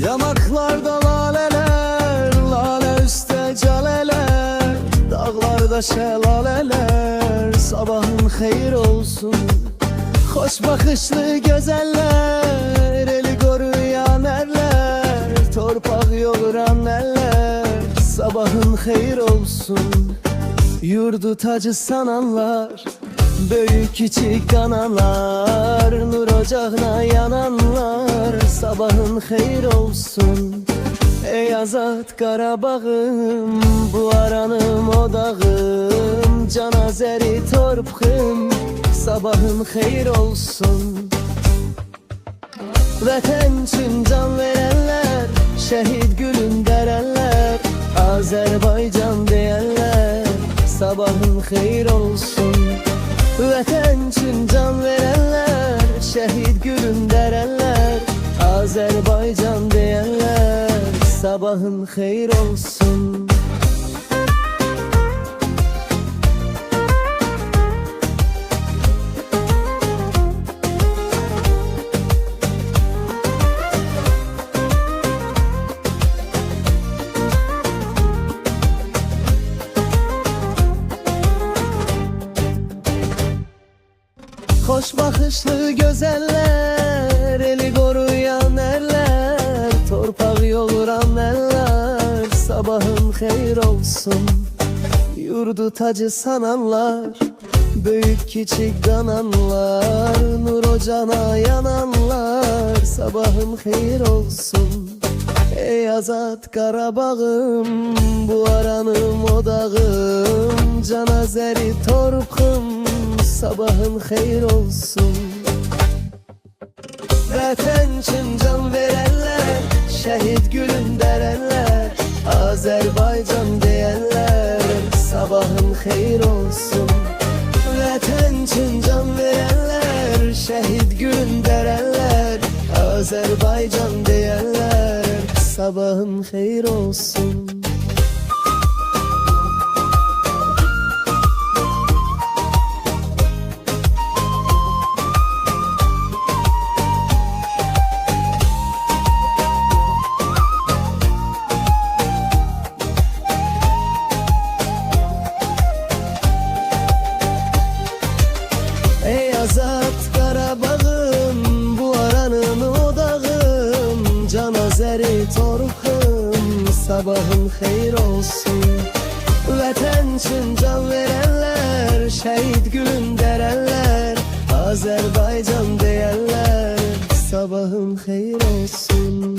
Yamaklarda laleler, lale üstte caleler, dağlarda şelaleler. Sabahın hayır olsun. Hoş bakışlı güzeller, eli koruyan erler, torpak yoğuran eller. Sabahın hayır olsun. Yurdu tacı sananlar, büyük küçük analar, nur ocağına yananlar. Sabahın hayır olsun. Ey azat Qarabağım, bu aranım odağım, can azeri torpağım. Sabahın hayır olsun. Vətən üçün can verenler, şehit gülün derenler, Azerbaycan diyenler. Sabahın hayır olsun. Vətən üçün can verenler, şehit gülün derenler, Azerbaycan diyenler. Sabahın hayır olsun. Hoş bakışlı güzeller, eli koruyan erler, torpak yoğuran eller. Sabahın hayır olsun. Yurdu tacı sananlar, büyük küçük kananlar, nur ocağına yananlar. Sabahın hayır olsun. Ey azat Qarabağım, bu aranım odağım, can azeri torpağım. Sabahın hayır olsun. Vətən üçün can verenler, şehit gülün derenler, Azerbaycan diyenler. Sabahın hayır olsun. Vətən üçün can verenler, şehit gülün derenler, Azerbaycan diyenler. Sabahın hayır olsun. Ey azat Qarabağım, bu aranın odağım, can azeri torpağım. Sabahın hayır olsun. Vətən üçün can verenler, şehit gülün derenler, Azerbaycan diyenler. Sabahın hayır olsun.